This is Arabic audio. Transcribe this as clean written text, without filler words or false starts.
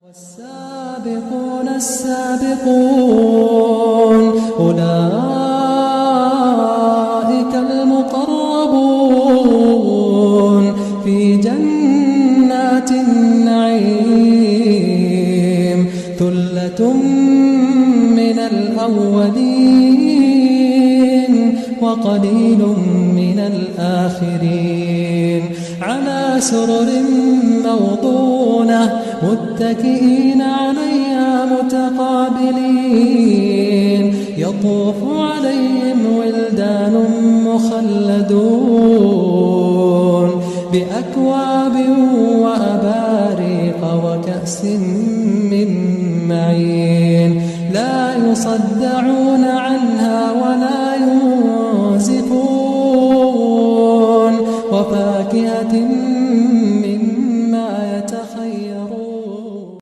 والسابقون السابقون أولئك المقربون في جنات النعيم ثلة من الأولين وقليل من الآخرين على سرر موضونة متكئين عليها متقابلين يطوف عليهم ولدان مخلدون بأكواب وأباريق وكأس من معين لا يصدعون عنها ولا ينزفون وفاكهة